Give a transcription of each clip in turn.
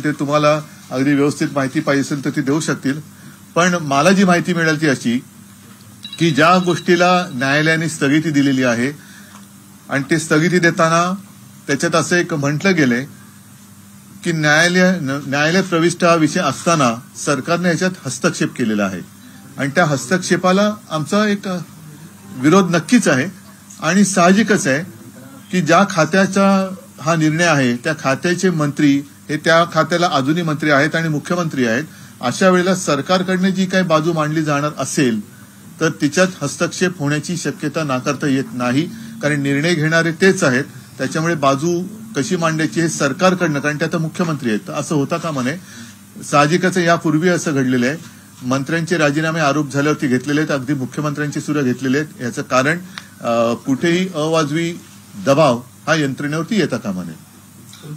ते तुम्हाला अगदी व्यवस्थित माहिती पाहिजे असेल तर ती देऊ शकतील. पण मला जी माहिती मिळाली ती अशी की ज्या गोष्टीला न्यायालयाने स्थगिती दिलेली आहे आणि ते स्थगिती देताना त्याच्यात असं एक म्हटलं गेलंय की न्यायालय प्रविष्ट हा विषय असताना सरकारने याच्यात हस्तक्षेप केलेला आहे आणि त्या हस्तक्षेपाला आमचा एक विरोध नक्कीच आहे. आणि साहजिकच आहे की ज्या खात्याचा हा निर्णय आहे त्या खात्याचे मंत्री हे त्या खात्याला अजूनही मंत्री आहेत आणि मुख्यमंत्री आहेत. अशा वेळेला सरकारकडनं जी काही बाजू मांडली जाणार असेल तर तिच्यात हस्तक्षेप होण्याची शक्यता नाकारता येत नाही, कारण निर्णय घेणारे तेच आहेत. त्याच्यामुळे बाजू कशी मांडायची हे सरकारकडनं, कारण ते आता मुख्यमंत्री आहेत, असं होता का म्हणे. साहजिकच यापूर्वी असं घडलेलं आहे. मंत्र्यांचे राजीनामे आरोप झाल्यावरती घेतलेले आहेत, अगदी मुख्यमंत्र्यांचे सुद्धा घेतलेले आहेत. याचं कारण कुठेही अवाजवी दबाव हा यंत्रणेवरती येता कामा नये.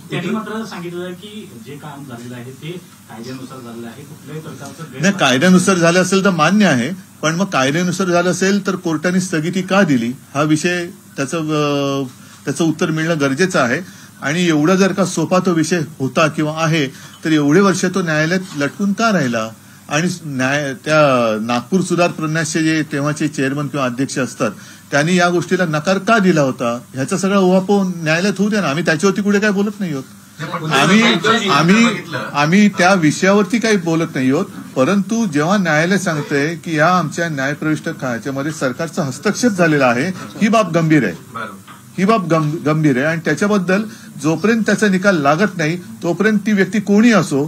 त्यांनी मात्र सांगितलं की जे काम झालेलं आहे ते कायद्यानुसार झालेलं आहे, कुठल्याही प्रकारचं नाही. कायद्यानुसार झालं असेल तर मान्य आहे, पण मग कायद्यानुसार झालं असेल तर कोर्टाने स्थगिती का दिली हा विषय त्याचं उत्तर मिळणं गरजेचं आहे. आणि एवढा जर का सोपा तो विषय होता किंवा आहे तर एवढे वर्ष तो न्यायालयात लटकून का राहिला. आणि त्या नागपूर सुधार प्रन्यासचे जे तेव्हाचे चेअरमन किंवा अध्यक्ष असतात त्यांनी या गोष्टीला नकार का दिला होता ह्याचा सगळा उहापोह न्यायालयात होऊ द्या ना. आम्ही त्याच्यावरती कुठे काही बोलत नाही आहोत. आम्ही त्या विषयावरती काही बोलत नाही आहोत. परंतु जेव्हा न्यायालय सांगतंय की या आमच्या न्यायप्रविष्ट खात्यामध्ये सरकारचा हस्तक्षेप झालेला आहे, ही बाब गंभीर आहे. ही बाब गंभीर आहे आणि त्याच्याबद्दल जोपर्यंत त्याचा निकाल लागत नाही तोपर्यंत ती व्यक्ती कोणी असो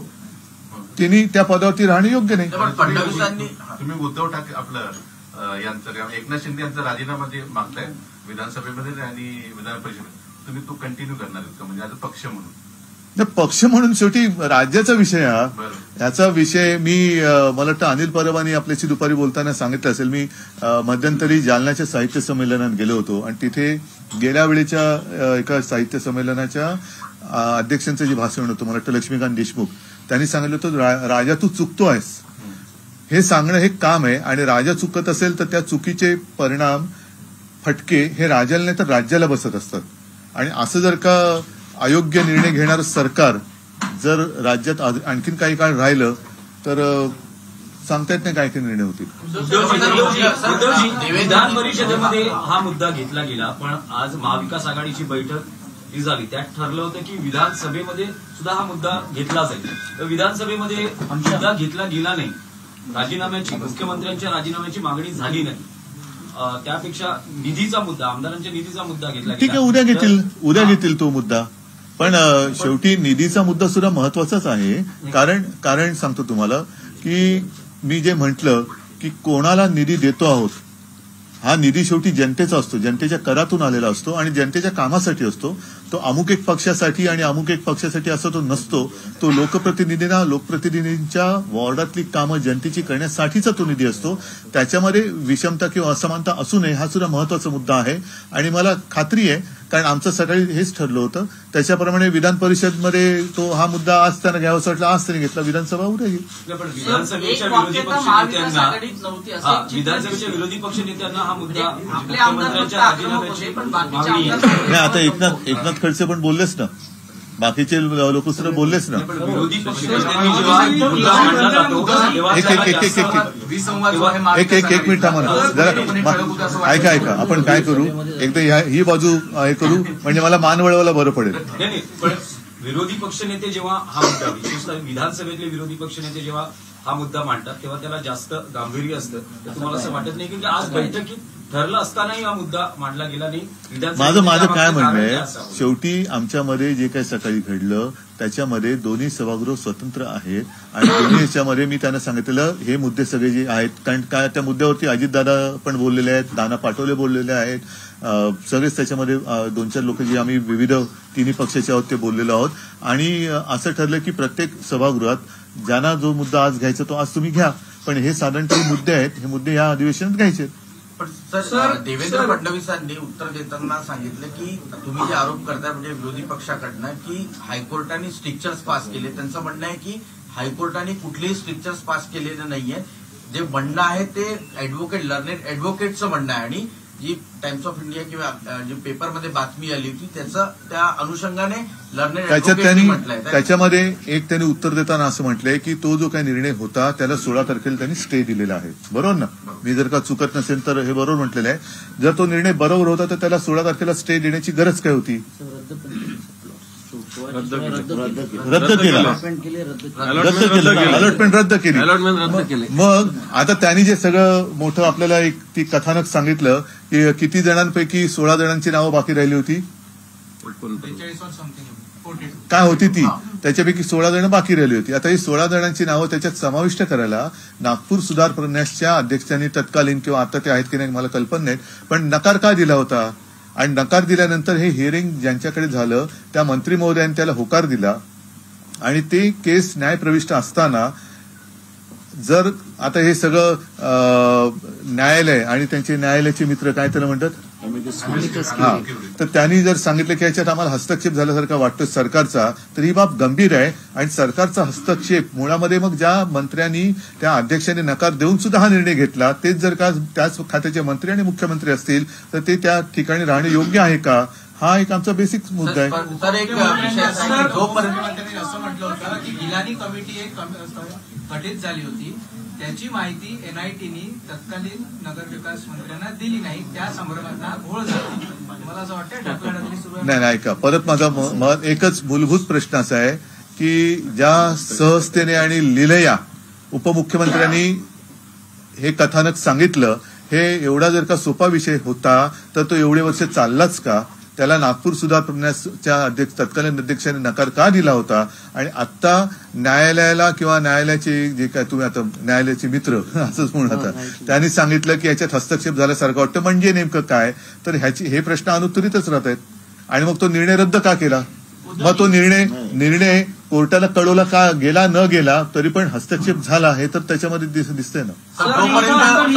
तिने त्या पदावरती राहणं योग्य नाही. फडणवीसांनी तुम्ही उद्धव ठाकरे आपलं यांचं एकनाथ शिंदे यांचा राजीनामा जे मागताय विधानसभेमध्ये आणि विधान परिषदेमध्ये, तुम्ही तो कंटिन्यू करणार आहेत का म्हणजे आज पक्ष म्हणून? पक्ष म्हणून शेवटी राज्याचा विषय हा. याचा विषय मी मला वाटतं अनिल परबांनी आपल्याशी दुपारी बोलताना सांगितलं असेल. मी मध्यंतरी जालन्याच्या साहित्य संमेलनात गेलो होतो आणि तिथे गेल्या वेळेच्या एका साहित्य संमेलनाच्या अध्यक्षांचं जे भाषण होतं, मला वाटतं लक्ष्मीकांत देशमुख, त्यांनी सांगितलं होतं राजा तू चुकतो आहेस हे सांगणं हे काम आहे. आणि राजा चुकत असेल तर त्या चुकीचे परिणाम फटके हे राजाला नाही तर राज्याला बसत असतात. आणि असं जर का अयोग्य निर्णय घेणारं सरकार जर राज्यात आणखीन काही काळ राहिलं तर सांगता येत नाही काय काय निर्णय होतील. विधान परिषदेमध्ये हा मुद्दा घेतला गेला, पण आज महाविकास आघाडीची बैठक जी झाली त्यात ठरलं होतं की विधानसभेमध्ये सुद्धा हा मुद्दा घेतला जाईल. तर विधानसभेमध्ये मुद्दा घेतला गेला नाही. राजीनाम्याची मुख्यमंत्र्यांच्या राजीनाम्याची मागणी झाली नाही. त्यापेक्षा निधीचा मुद्दा, आमदारांच्या निधीचा मुद्दा घेतला गेला. ठीक आहे, उद्या घेतील तो मुद्दा. पण शेवटी निधीचा मुद्दा सुद्धा महत्वाचाच आहे. कारण सांगतो तुम्हाला की मी जे म्हटलं की कोणाला निधी देतो आहोत हा निधी शेवटी जनतेचा असतो, जनतेच्या करातून आलेला असतो आणि जनतेच्या कामासाठी असतो. तो अमुक एक पक्षासाठी आणि अमुक एक पक्षासाठी असं तो नसतो. तो लोकप्रतिनिधींच्या वॉर्डातली कामं जनतेची करण्यासाठीचा तो निधी असतो. त्याच्यामध्ये विषमता किंवा असमानता असू नये हा सुद्धा महत्वाचा मुद्दा आहे. आणि मला खात्री आहे, कारण आमचं सकाळी हेच ठरलं होतं, त्याच्याप्रमाणे विधान परिषदमध्ये तो हा मुद्दा आज त्यांना घ्यावासा वाटला, आज त्यांनी घेतला, विधानसभा उद्या घेईल. विधानसभेच्या विरोधी पक्षनेत्यांना हा मुद्दा मुख्यमंत्र्यांच्या राजीनाम्याची मागणी आहे. नाही, आता एकनाथ खडसे पण बोललेच ना, बाकीचे लोक सुद्धा बोललेच ना. विरोधी पक्षनेत्यांनी जेव्हा मुद्दा मांडला जातो एक मिनिट थांबा ना जरा, ऐका आपण काय करू, एकदा ही बाजू हे करू म्हणजे मला मान वळवायला बरं पडेल. पण विरोधी पक्षनेते जेव्हा हा मुद्दा, विशेषतः विधानसभेतले विरोधी पक्षनेते जेव्हा हा मुद्दा मांडतात तेव्हा त्याला जास्त गांभीर्य असतं. तर तुम्हाला असं वाटत नाही की आज बैठकीत ठरलं असतानाही हा मुद्दा मांडला गेला नाही? माझं काय म्हणणं आहे, शेवटी आमच्यामध्ये जे काही सकाळी घडलं त्याच्यामध्ये दोन्ही सभागृह स्वतंत्र आहेत आणि दोन्ही याच्यामध्ये मी त्यांना सांगितलेलं हे मुद्दे सगळे जे आहेत, कारण काय त्या मुद्द्यावरती अजितदादा पण बोललेले आहेत, नाना पाटोले बोललेले आहेत, सगळेच त्याच्यामध्ये 2-4 लोक जे आम्ही विविध तिन्ही पक्षाचे आहोत ते बोललेलो आहोत. आणि असं ठरलं की प्रत्येक सभागृहात ज्यांना जो मुद्दा आज घ्यायचा तो आज तुम्ही घ्या, पण हे साधारण मुद्दे आहेत, हे मुद्दे या अधिवेशनात घ्यायचे. पण सर, देवेंद्र फडणवीसांनी उत्तर देताना सांगितलं की तुम्ही जे आरोप करताय म्हणजे विरोधी पक्षाकडनं की हायकोर्टाने स्ट्रिक्चर्स पास केले, त्यांचं म्हणणं आहे की हायकोर्टाने कुठलेही स्ट्रिक्चर्स पास केलेले नाहीये. जे म्हणणं आहे ते लर्नेड ऍडव्होकेटचं म्हणणं आहे आणि जी टाइम्स ऑफ इंडिया किंवा जी पेपरमध्ये बातमी आली होती त्याचं त्या अनुषंगाने लर्नेड त्याच्यात ऍडव्होकेटनी म्हटलंय त्याच्यामध्ये एक त्यांनी उत्तर देताना असं म्हटलंय की तो जो काही निर्णय होता त्याला 16 तारखेला त्यांनी स्टे दिलेला आहे. बरोबर ना? मी जर का चुकत नसेल तर हे बरोबर म्हटलेलं आहे. जर तो निर्णय बरोबर होता तर त्याला 16 तारखेला स्टे देण्याची गरज काय होती? रद्द केला. अलॉटमेंट रद्द केली. मग आता त्यांनी जे सगळं मोठं आपल्याला एक ती कथानक सांगितलं की किती जणांपैकी 16 जणांची नावं बाकी राहिली होती, काय होती ती, त्याच्यापैकी 16 जण बाकी राहिली होती. आता ही 16 जणांची नावं त्याच्यात समाविष्ट करायला नागपूर सुधार प्रन्यासच्या अध्यक्षांनी तत्कालीन किंवा आता ते आहेत की नाही मला कल्पना नाही, पण नकार का दिला होता? आणि नकार दिल्यानंतर हे हिअरिंग ज्यांच्याकडे झालं त्या मंत्री महोदयांनी त्याला होकार दिला आणि ते केस न्यायप्रविष्ट असताना जर आता हे सगळं न्यायालय आणि त्यांचे न्यायालयाचे मित्र काय त्याला म्हणतात, हा, तर त्यांनी जर सांगितलं की याच्यात आम्हाला हस्तक्षेप झाल्यासारखा वाटतो सरकारचा, तर ही बाब गंभीर आहे. आणि सरकारचा हस्तक्षेप मुळामध्ये मग ज्या मंत्र्यांनी त्या अध्यक्षांनी नकार देऊन सुद्धा हा निर्णय घेतला तेच जर का त्याच खात्याचे मंत्री आणि मुख्यमंत्री असतील तर ते त्या ठिकाणी राहणे योग्य आहे का, हा एक आमचा बेसिक मुद्दा आहे. सर एक विषय जोपर्यंत असं म्हटलं होतं की गिलानी कमिटी एक गठीत झाली होती त्याची माहिती एनआयटीनी तत्कालीन नगरविकास मंत्र्यांना दिली नाही, त्या संदर्भात घोळ झाला. मला असं वाटतं ढकलाढकली सुरू आहे. नाही ऐका, परत माझा एकच मूलभूत प्रश्न असा आहे की ज्या सहजतेने आणि लिलया उपमुख्यमंत्र्यांनी हे कथानक सांगितलं, हे एवढा जर का सोपा विषय होता तर तो एवढे वर्ष चाललाच का? त्याला नागपूर सुधार प्रन्यासच्या तत्कालीन अध्यक्षांनी नकार का दिला होता? आणि आता न्यायालयाला किंवा न्यायालयाचे जे काय तुम्ही आता न्यायालयाचे मित्र असंच म्हणून आता त्यांनी सांगितलं की याच्यात हस्तक्षेप झाल्यासारखं वाटतं, म्हणजे नेमकं काय? तर हे प्रश्न अनुत्तरितच राहत आहेत. आणि मग तो निर्णय रद्द का केला? मग तो निर्णय कोर्टाला कळवला का गेला न गेला तरी पण हस्तक्षेप झाला हे तर त्याच्यामध्ये दिसतंय ना.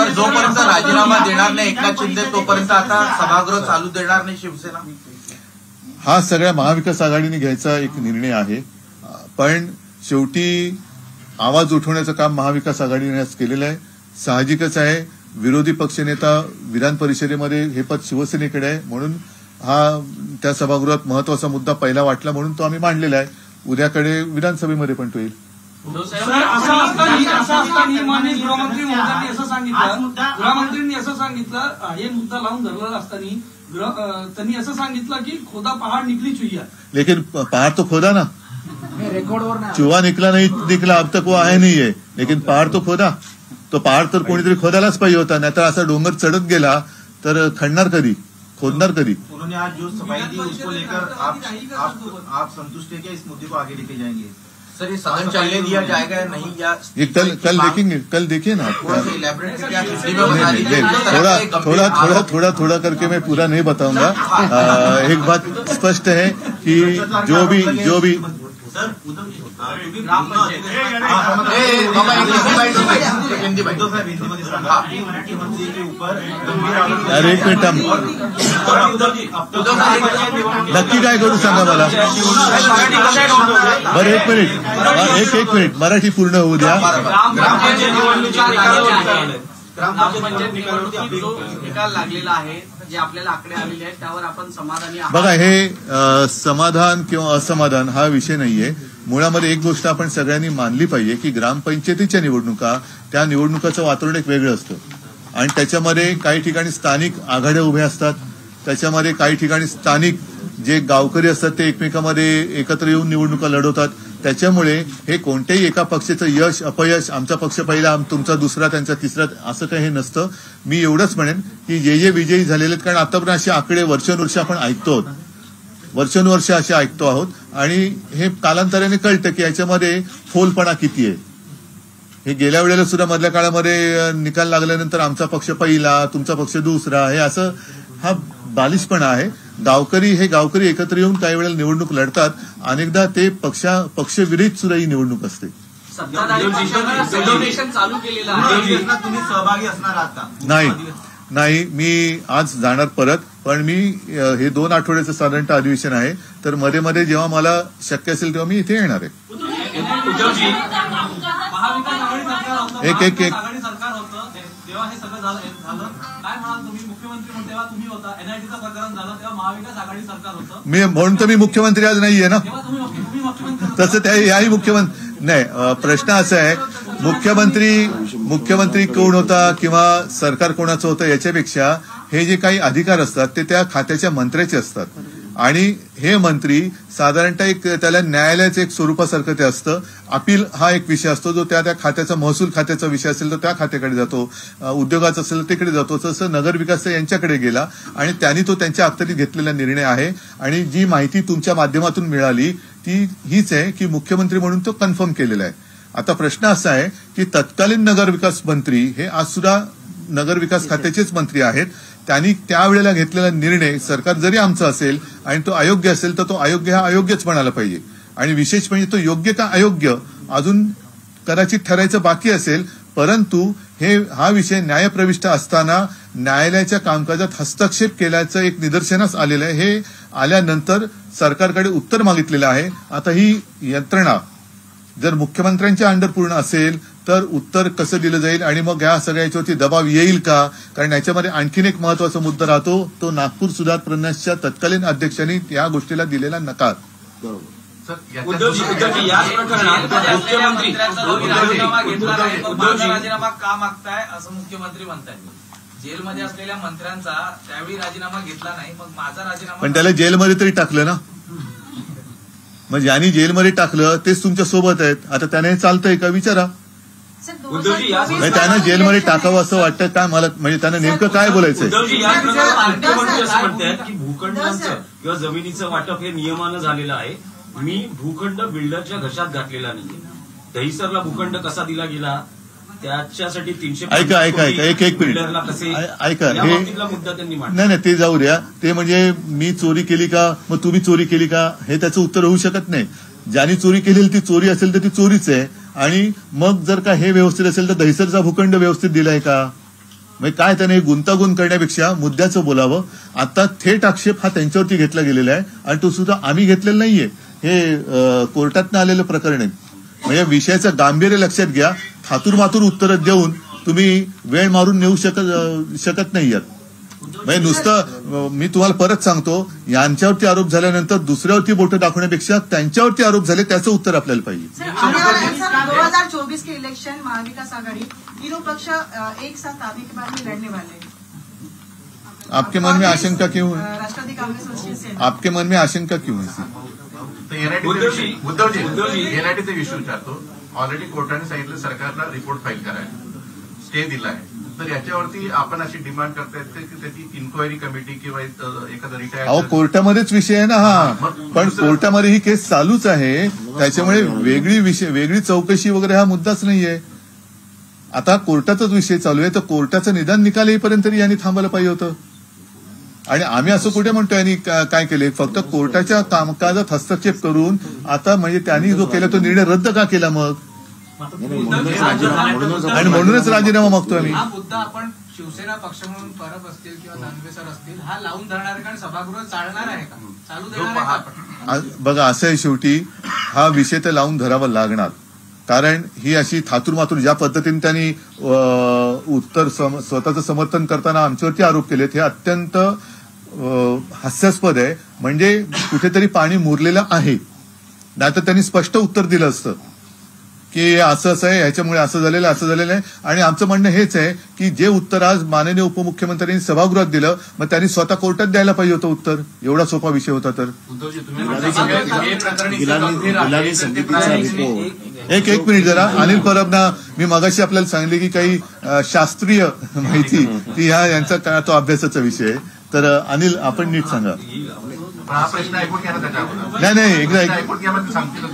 जोपर्यंत राजीनामा देणार नाही एकनाथ शिंदे तोपर्यंत आता सभागृह चालू देणार नाही शिवसेना. हा सगळ्या महाविकास आघाडीने घ्यायचा एक निर्णय आहे, पण शेवटी आवाज उठवण्याचं काम महाविकास आघाडीने आज केलेलं आहे. साहजिकच आहे, विरोधी पक्षनेता विधान परिषदेमध्ये हे पद शिवसेनेकडे आहे म्हणून हा त्या सभागृहात महत्वाचा मुद्दा पहिला वाटला म्हणून तो आम्ही मांडलेला आहे. उद्याकडे विधानसभेमध्ये पण तो येईल. गृहमंत्र्यांनी असं सांगितलं, हे मुद्दा लावून धरलेला असताना त्यांनी असं सांगितलं की खोदा पहाड निकली चुईया, लेकिन पहाड़ तो खोदा ना, चुहा निकला नहीं निकला अब तक वो आया नहीं है, लेकिन पहाड़ तो खोदा. तो पहाड़ तर कोणीतरी खोदायलाच पाहिजे होता, नाहीतर असा डोंगर चढत गेला तर खणणार कधी, खोदणार कधी. उन्होंने आज जो सफाई दी उसको लेकर आप संतुष्ट है क्या? इस मुद्दे को आगे लेके जाएंगे? सर ये सदन चलने दिया जाएगा या नहीं, या ये कल देखेंगे ना. थोड़ा करके मैं पूरा नहीं बताऊंगा. एक बात स्पष्ट है कि जो भी सर मुख्यमंत्री के ऊपर अरे एक मिनिट नक्की काय करू सांगा मला. बरं एक मिनिट मराठी पूर्ण होऊ द्या. ग्रामपंचायत निवडणुकीत जो निकाल लागलेला आहे, जे आपल्याला आकडे आलेले आहेत त्यावर आपण समाधानी आहात? बघा, हे समाधान किंवा असमाधान हा विषय नाहीये. मुळामध्ये एक गोष्ट आपण सगळ्यांनी मानली पाहिजे की ग्रामपंचायतीच्या निवडणुका, त्या निवडणुकाचं वातावरण एक वेगळं असतं आणि त्याच्यामध्ये काही ठिकाणी स्थानिक आघाड्या उभ्या असतात, त्याच्यामध्ये काही ठिकाणी स्थानिक जे गावकरी असतात ते एकमेकांमध्ये एकत्र येऊन निवडणुका लढवतात. त्याच्यामुळे हे कोणत्याही एका पक्षाचं यश अपयश, आमचा पक्ष पहिला, तुमचा दुसरा, त्यांचा तिसरा, असं काही हे नसतं. मी एवढंच म्हणेन की जे विजयी झालेले आहेत, कारण आतापर्यंत असे आकडे वर्षानुवर्ष आपण ऐकतो आहोत, वर्षानुवर्ष असे ऐकतो आहोत आणि हे कालांतराने कळतं की याच्यामध्ये फोलपणा किती आहे. हे गेल्या वेळेला सुद्धा मधल्या काळामध्ये निकाल लागल्यानंतर आमचा पक्ष पहिला, तुमचा पक्ष दुसरा, हे असं हा बालिशपणा आहे. गावकरी एकत्र येऊन काही वेळेला निवडणूक लढतात, अनेकदा ते पक्षविरहित सुद्धा ही निवडणूक असते. चालू केलेलं आहे, तुम्ही सहभागी असणार आहात का? नाही, मी आज जाणार परत, पण मी हे 2 आठवड्याचं साधारणतः अधिवेशन आहे, तर मध्ये मध्ये जेव्हा मला शक्य असेल तेव्हा मी इथे येणार आहे. महाविकास आघाडी सरकार होतं, एक आघाडी सरकार होतं तेव्हा हे सगळं झालं काय म्हणाल तुम्ही? मुख्यमंत्री म्हणून तेव्हा तुम्ही होता, एनआयटीचं प्रकरण झालं तेव्हा महाविकास आघाडी सरकार होतं, मी म्हणून तर मी मुख्यमंत्री आज नाहीये ना. तेव्हा तुम्ही मुख्यमंत्री तसं त्या याही मुख्यमंत्री नाही. प्रश्न असा आहे, मुख्यमंत्री कोण होता किंवा सरकार कोणाचं होतं याच्यापेक्षा हे जे काही अधिकार असतात ते त्या खात्याच्या मंत्र्याचे असतात. आणि हे मंत्री साधारणतः एक त्याला न्यायालयाचं एक स्वरूपासारखं ते असतं. अपील हा एक विषय असतो जो त्या खात्याचा, महसूल खात्याचा विषय असेल तर त्या खात्याकडे जातो, उद्योगाचा असेल तर तिकडे जातो. तसं नगरविकास यांच्याकडे गेला आणि त्यांनी तो त्यांच्या अखत्यारीत घेतलेला निर्णय आहे. आणि जी माहिती तुमच्या माध्यमातून मिळाली ती हीच आहे की मुख्यमंत्री म्हणून तो कन्फर्म केलेला आहे. आता प्रश्न असा आहे की तत्कालीन नगरविकास मंत्री हे आज सुद्धा नगरविकास खात्याचेच मंत्री आहेत. त्यांनी त्यावेळेला घेतलेला निर्णय सरकार जरी आमचं असेल आणि तो अयोग्य असेल तर तो अयोग्य हा अयोग्यच म्हणायला पाहिजे. आणि विशेष म्हणजे तो योग्य का अयोग्य अजून कदाचित ठरायचं बाकी असेल. परंतु हा विषय न्यायप्रविष्ट असताना न्यायालयाच्या कामकाजात हस्तक्षेप केल्याचं एक निदर्शनास आलेलं आहे. हे आल्यानंतर सरकारकडे उत्तर मागितलेलं आहे. आता ही यंत्रणा जर मुख्यमंत्र्यांच्या अंडर पूर्ण असेल तर उत्तर कसं दिलं जाईल आणि मग या सगळ्याच्यावरती दबाव येईल का? कारण याच्यामध्ये आणखीन एक महत्वाचा मुद्दा राहतो, तो नागपूर सुधार प्रन्यासच्या तत्कालीन अध्यक्षांनी या गोष्टीला दिलेला नकार. उद्धवजी याच प्रकरणात मुख्यमंत्री राजीनामा घेतला नाही मग माझा राजीनामा का मागताय असं मुख्यमंत्री म्हणतायत. जेलमध्ये असलेल्या मंत्र्यांचा त्यावेळी राजीनामा घेतला नाही मग माझा राजीनामा. पण त्याला जेलमध्ये तरी टाकलं ना. मग ज्यांनी जेलमध्ये टाकलं तेच तुमच्या सोबत आहेत. आता त्याने चालतंय का विचारा. त्यानं जेलमध्ये टाकावं असं वाटतं काय मला? म्हणजे त्यांना नेमकं काय बोलायचंय? उद्धवजी या प्रकरणात मुख्यमंत्री असं म्हणतात की भूखंडांचं किंवा जमिनीचं वाटप हे नियमानं झालेलं आहे. मी भूखंड बिल्डरच्या घशात घातलेला नाहीये. दहिसरला भूखंड कसा दिला गेला त्याच्यासाठी 300 ऐका एक मिनिट बिल्डरला कसे ऐका. या बाबतीतला मुद्दा त्यांनी मांडला. नाही ते जाऊ द्या. ते म्हणजे मी चोरी केली का मग तुम्ही चोरी केली का हे त्याचं उत्तर होऊ शकत नाही. ज्यांनी चोरी केलेली ती चोरी असेल तर ती चोरीच आहे. आणि मग जर का हे व्यवस्थित असेल तर दहिसरचा भूखंड व्यवस्थित दिलाय का? म्हणजे काय त्याने गुंतागुंत करण्यापेक्षा मुद्द्याचं बोलावं. आता थेट आक्षेप हा त्यांच्यावरती घेतला गेलेला आहे आणि तो सुद्धा आम्ही घेतलेला नाहीये. हे कोर्टातनं आलेलं प्रकरण आहे. म्हणजे विषयाचं गांभीर्य लक्षात घ्या. थातूरमातूर उत्तरं देऊन तुम्ही वेळ मारून नेऊ शकत नाही आहात. म्हणजे नुसतं मी तुम्हाला परत सांगतो, यांच्यावरती आरोप झाल्यानंतर दुसऱ्यावरती बोटं दाखवण्यापेक्षा त्यांच्यावरती आरोप झाले त्याचं उत्तर आपल्याला पाहिजे. 2024 के इलेक्शन महाविकास आघाड़ी तीनों पक्ष एक साथ आने के बाद में लड़ने वाले हैं. आपके मन में आशंका क्यों है? राष्ट्रवादी कांग्रेस और शिवसेना. आपके मन में आशंका क्यों है? उद्धवजी एनआयटीचा इश्यू विचारतो. ऑलरेडी कोर्टाने सांगितलं सरकारला रिपोर्ट फाईल करायला, स्टे दिला आहे. तर याच्यावरती आपण अशी डिमांड करतायत की त्याची इन्क्वायरी कमिटी किंवा एखादा रिटायर्ड. कोर्टामध्येच विषय आहे ना हा. पण कोर्टामध्ये ही केस चालूच आहे. त्याच्यामुळे वेगळी चौकशी वगैरे हा मुद्दाच नाहीये. आता कोर्टाचाच विषय चालू आहे तर कोर्टाचं निदान निकाल येईपर्यंत यांनी थांबायला पाहिजे होतं. आणि आम्ही असं कुठे म्हणतोय यांनी काय केले? फक्त कोर्टाच्या कामकाजात हस्तक्षेप करून आता म्हणजे त्यांनी जो केला तो निर्णय रद्द का केला मग? आणि म्हणूनच राजीनामा मागतोय आम्ही. हा मुद्दा आपण शिवसेना पक्ष म्हणून परब असतील किंवा दानवे सर असतील हा लावून धरणार आहे कारण सभागृह चालणार आहे का? चालू देणार आहे का? बघा असं आहे, शेवटी हा विषय तर लावून धरावा लागणार. कारण ही अशी थातूरमातूर ज्या पद्धतीने त्यांनी उत्तर स्वतःचं समर्थन करताना आमच्यावरती आरोप केलेत हे अत्यंत हास्यास्पद आहे. म्हणजे कुठेतरी पाणी मुरलेलं आहे. नाहीतर त्यांनी स्पष्ट उत्तर दिलं असतं की असं आहे, ह्याच्यामुळे असं झालेलं आहे. आणि आमचं म्हणणं हेच आहे की जे उत्तर आज माननीय उपमुख्यमंत्र्यांनी सभागृहात दिलं मग त्यांनी स्वतः कोर्टात द्यायला पाहिजे होतं उत्तर. एवढा सोपा विषय होता तर. एक मिनिट जरा. अनिल परबना मी मगाशी आपल्याला सांगितले की काही शास्त्रीय माहिती ती यांचा तो अभ्यासाचा विषय आहे. तर अनिल आपण नीट सांगा. हा प्रश्न ऐकून घ्या ना त्याच्यावर. नाही एकदा ऐकून घ्या म्हणजे सांगतील.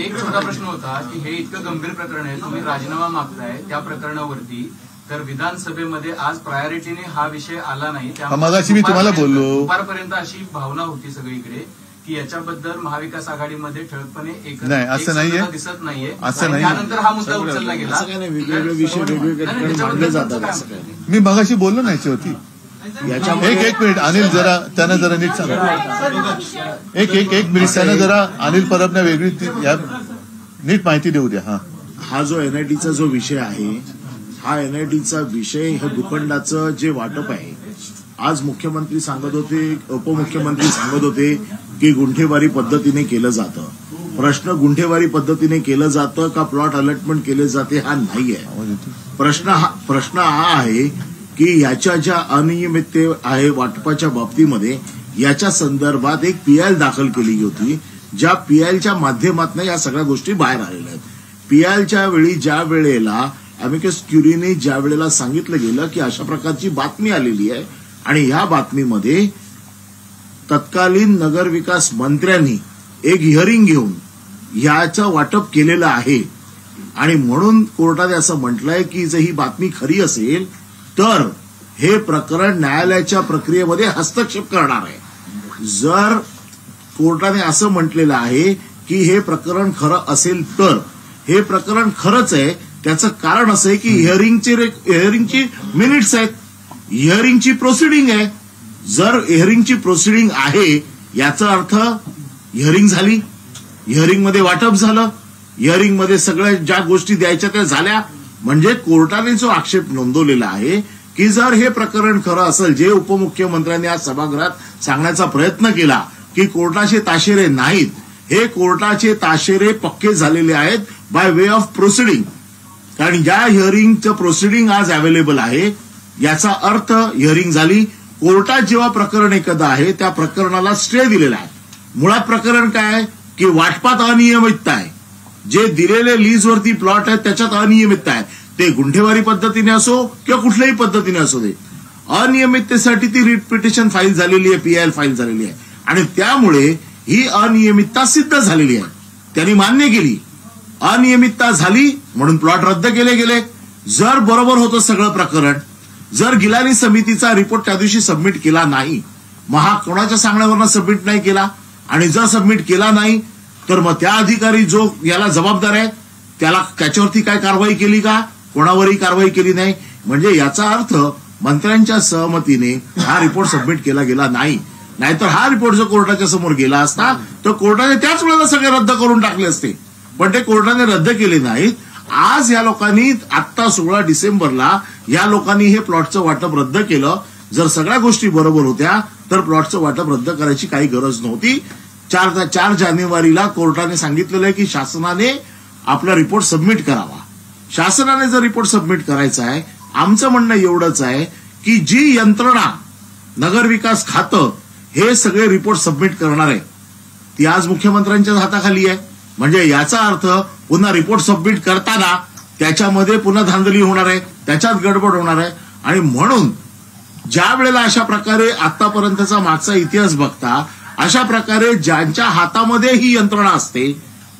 एक छोटा प्रश्न होता की हे इतकं गंभीर प्रकरण आहे, तुम्ही राजीनामा मागताय त्या प्रकरणावरती, तर विधानसभेमध्ये आज प्रायोरिटीने हा विषय आला नाही. मगाशी मी तुम्हाला बोललो. दुपारपर्यंत अशी भावना होती सगळीकडे की याच्याबद्दल महाविकास आघाडीमध्ये ठळकपणे नाही असं नाहीये, दिसत नाहीये. असं नाही. त्यानंतर हा मुद्दा उचलला गेला. वेगवेगळे विषय वेगवेगळे मांडले जातात. मी मगाशी बोललो नाही होती. एक मिनिट अनिल जरा त्यांना जरा नीट सांगा. एक मिनिट त्यांना जरा अनिल परबना वेगळी नीट माहिती देऊ द्या. हा जो एनआयटीचा जो विषय आहे हा एनआयटीचा विषय हे भूखंडाचं जे वाटप आहे, आज मुख्यमंत्री सांगत होते, उपमुख्यमंत्री सांगत होते की गुंठेवारी पद्धतीने केलं जातं. प्रश्न गुंठेवारी पद्धतीने केलं जातं का प्लॉट अलॉटमेंट केले जाते हा नाही आहे. प्रश्न हा आहे की याच्या ज्या अनियमितते आहे वाटपाच्या बाबतीमध्ये, याच्या संदर्भात एक पीआयएल दाखल केली होती, ज्या पीआयएलच्या माध्यमातून या सगळ्या गोष्टी बाहेर आलेल्या आहेत. पीआयएलच्या वेळी ज्या वेळेला अमिकस क्युरीने ज्या वेळेला सांगितलं गेलं की अशा प्रकारची बातमी आलेली आहे आणि या बातमीमध्ये तत्कालीन नगरविकास मंत्र्यांनी एक हिअरिंग घेऊन याचं वाटप केलेलं आहे आणि म्हणून कोर्टाने असं म्हटलंय की जर ही बातमी खरी असेल तर हे प्रकरण न्यायालयाच्या प्रक्रियेमध्ये हस्तक्षेप करणार आहे. जर कोर्टाने असं म्हटलेलं आहे की हे प्रकरण खरं असेल तर हे प्रकरण खरंच आहे. त्याचं कारण असं आहे की हिअरिंगची मिनिट्स आहेत, हिअरिंगची प्रोसिडिंग आहे. जर हिअरिंगची प्रोसिडिंग आहे याचा अर्थ हिअरिंग झाली, हिअरिंगमध्ये वाटप झालं, हिअरिंगमध्ये सगळ्या ज्या गोष्टी द्यायच्या त्या झाल्या. म्हणजे कोर्टाने जो आक्षेप नोंदवलेला आहे की जर हे प्रकरण खरं असेल, जे उपमुख्यमंत्र्यांनी आज सभागृहात सांगण्याचा प्रयत्न केला की कोर्टाचे ताशेरे नाहीत, हे कोर्टाचे ताशेरे पक्के झालेले आहेत बाय वे ऑफ प्रोसिडिंग. कारण ज्या हिअरिंगचं प्रोसिडिंग आज अवेलेबल आहे याचा अर्थ हिअरिंग झाली. कोर्टात जेव्हा प्रकरण एखादं आहे त्या प्रकरणाला स्टे दिलेला आहे. मुळात प्रकरण काय आहे की वाटपात अनियमितता आहे. जे दिलेले लीजवरती प्लॉट आहेत त्याच्यात अनियमितता आहे. ते गुंठेवारी पद्धतीने असो किंवा कुठल्याही पद्धतीने असो दे, अनियमिततेसाठी ती रिट पिटिशन फाईल झालेली आहे, पीआयएल फाईल झालेली आहे आणि त्यामुळे ही अनियमितता सिद्ध झालेली आहे. त्यांनी मान्य केली, अनियमितता झाली म्हणून प्लॉट रद्द केले गेले. जर बरोबर होतं सगळं प्रकरण, जर गिलानी समितीचा रिपोर्ट त्या दिवशी सबमिट केला नाही, कोणाच्या सांगण्यावरनं सबमिट नाही केला आणि जर सबमिट केला नाही तर मग त्या अधिकारी जो याला जबाबदार आहे त्याच्यावरती काय कारवाई केली का? कोणावरही कारवाई केली नाही. म्हणजे याचा अर्थ मंत्र्यांच्या सहमतीने हा रिपोर्ट सबमिट केला गेला नाही. नाहीतर हा रिपोर्ट जर कोर्टाच्या समोर गेला असता तर कोर्टाने त्याच वेळेला सगळे रद्द करून टाकले असते, पण ते कोर्टाने रद्द केले नाहीत. आज या लोकांनी आत्ता 16 डिसेंबरला या लोकांनी हे प्लॉटचं वाटप रद्द केलं. जर सगळ्या गोष्टी बरोबर होत्या तर प्लॉटचं वाटप रद्द करायची काही गरज नव्हती. 4 जानेवारीला कोर्टाने सांगितलेलं आहे की शासनाने आपला रिपोर्ट सबमिट करावा. शासनाने जर रिपोर्ट सबमिट करायचा आहे, आमचं म्हणणं एवढंच आहे की जी यंत्रणा नगरविकास खातं हे सगळे रिपोर्ट सबमिट करणार आहे ती आज मुख्यमंत्र्यांच्या हाताखाली आहे. म्हणजे याचा अर्थ पुन्हा रिपोर्ट सबमिट करताना त्याच्यामध्ये पुन्हा धांदली होणार आहे, त्याच्यात गडबड होणार आहे. आणि म्हणून ज्या वेळेला अशा प्रकारे आतापर्यंतचा मागचा इतिहास बघता अशा प्रकारे ज्यांच्या हातामध्ये ही यंत्रणा असते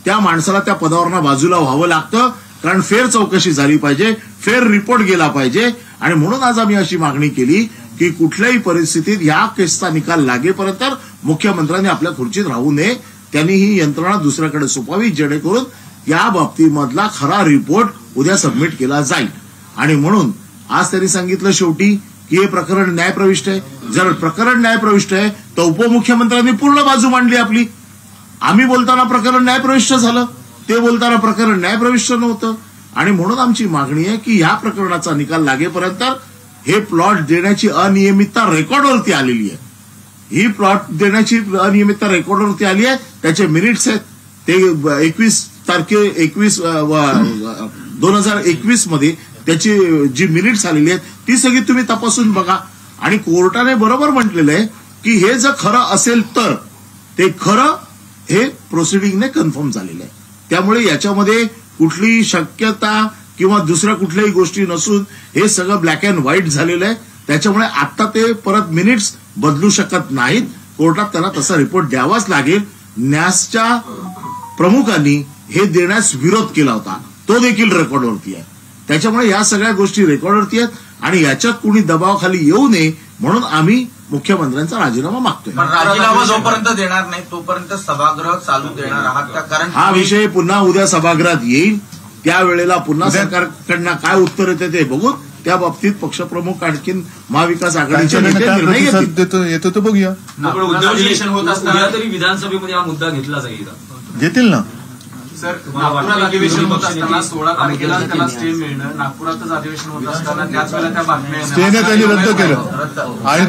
त्या माणसाला त्या पदावरनं बाजूला व्हावं लागतं. कारण फेर चौकशी झाली पाहिजे, फेर रिपोर्ट गेला पाहिजे. आणि म्हणून आज आम्ही अशी मागणी केली की कुठल्याही परिस्थितीत या केसचा निकाल लागेपर्यंत मुख्यमंत्र्यांनी आपल्या खुर्चीत राहू नये. त्यांनी ही यंत्रणा दुसऱ्याकडे सोपावी जेणेकरून या बाबतीमधला खरा रिपोर्ट उद्या सबमिट केला जाईल. आणि म्हणून आज त्यांनी सांगितलं शेवटी की हे प्रकरण न्यायप्रविष्ट आहे. जर प्रकरण न्यायप्रविष्ट आहे तर उपमुख्यमंत्र्यांनी पूर्ण बाजू मांडली आपली. आम्ही बोलताना प्रकरण न्यायप्रविष्ट झालं, ते बोलताना प्रकरण न्यायप्रविष्ट नव्हतं. आणि म्हणून आमची मागणी आहे की या प्रकरणाचा निकाल लागेपर्यंत हे प्लॉट देण्याची अनियमितता रेकॉर्डवरती आलेली आहे. ही प्लॉट देण्याची अनियमितता रेकॉर्डवरती आली आहे. त्याचे मिनिट्स आहेत ते 21/2021 मध्ये त्याची जी मिनिट्स आलेली आहेत ती सगळी तुम्ही तपासून बघा. आणि कोर्टाने बरोबर म्हटलेलं आहे की हे जर खरं असेल तर ते खरं हे प्रोसिडिंगने कन्फर्म झालेलं आहे. त्यामुळे याच्यामध्ये कुठलीही शक्यता किंवा दुसऱ्या कुठल्याही गोष्टी नसून हे सगळं ब्लॅक अँड व्हाईट झालेलं आहे. त्याच्यामुळे आता ते परत मिनिट्स बदलू शकत नाहीत. कोर्टात त्यांना तसा रिपोर्ट द्यावाच लागेल. न्यासच्या प्रमुखांनी हे देण्यास विरोध केला होता, तो देखील रेकॉर्डवरती आहे. त्याच्यामुळे या सगळ्या गोष्टी रेकॉर्डवरती आहेत आणि याच्यात कुणी दबावाखाली येऊ नये म्हणून आम्ही मुख्यमंत्र्यांचा राजीनामा मागतोय. पण राजीनामा जोपर्यंत देणार नाही तोपर्यंत सभागृह चालू देणार आहात का? कारण हा विषय पुन्हा उद्या सभागृहात येईल, त्यावेळेला पुन्हा सरकारकडनं काय उत्तर येते ते बघू. त्या बाबतीत पक्षप्रमुख आणखीन महाविकास आघाडीचे नेते निर्णय येतो तर बघूया. उद्या तरी विधानसभेमध्ये हा मुद्दा घेतला जाईल, घेतील ना. सर, नागपुरात अधिवेशन होत असताना 16 तारखेला त्याला स्टे मिळणं, नागपुरातच अधिवेशन होत असताना त्याच वेळेला त्या बातम्या स्टेने त्यांनी रद्द केलं आणि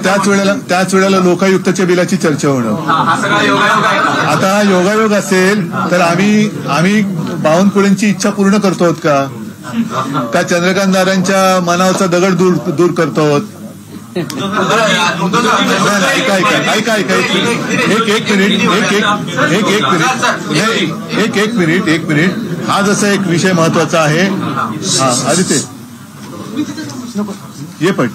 त्याच वेळेला लोकायुक्तच्या बिलाची चर्चा होणं. हा सगळा योगायोग आहे का? आता योगायोग असेल तर आम्ही बावनकुळेंची इच्छा पूर्ण करतो का चंद्रकांतदारांच्या मनावरचा दगड दूर करतो? ऐका एक मिनिट हा जसा एक विषय महत्वाचा आहे. हा आदित्य ये पण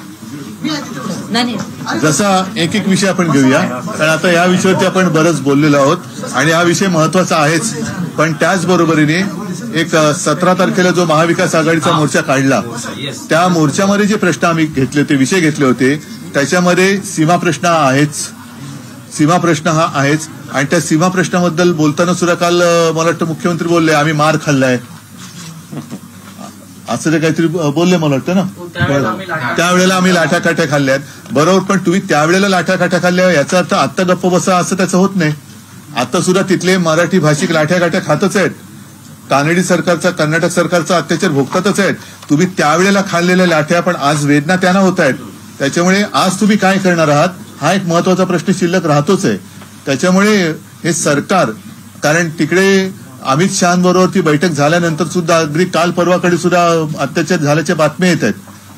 जसा एक विषय आपण घेऊया, कारण आता या विषयावरती आपण बरंच बोललेलो आहोत आणि हा विषय महत्वाचा आहेच. पण त्याचबरोबरीने एक 17 तारखेला जो महाविकास आघाडीचा मोर्चा काढला त्या मोर्चामध्ये जे प्रश्न आम्ही घेतले होते, विषय घेतले होते, त्याच्यामध्ये सीमा प्रश्न हा आहेच. आणि त्या सीमा प्रश्नाबद्दल बोलताना सुद्धा काल मला वाटतं मुख्यमंत्री बोलले आम्ही मार खाल्लाय असं ते काहीतरी बोलले मला वाटतं ना. त्यावेळेला आम्ही लाठाकाठ्या खाल्ल्यात. बरोबर, पण तुम्ही त्यावेळेला लाठाकाठ्या खाल्ल्या याचा अर्थ आत्ता गप्प बसा असं त्याचं होत नाही. आता सुद्धा तिथले मराठी भाषिक लाठाकाठ्या खातच आहेत. कानडी सरकारचा, कर्नाटक सरकारचा अत्याचार भोगतातच आहेत. तुम्ही त्यावेळेला खाल्लेल्या लाठ्या पण आज वेदना त्यांना होत आहेत. त्याच्यामुळे आज तुम्ही काय करणार आहात हा एक महत्वाचा प्रश्न शिल्लक राहतोच आहे. त्याच्यामुळे हे सरकार, कारण तिकडे अमित शहाबरोबर ती बैठक झाल्यानंतर सुद्धा अगदी काल परवाकडे सुद्धा अत्याचार झाल्याच्या बातम्या येत आहेत.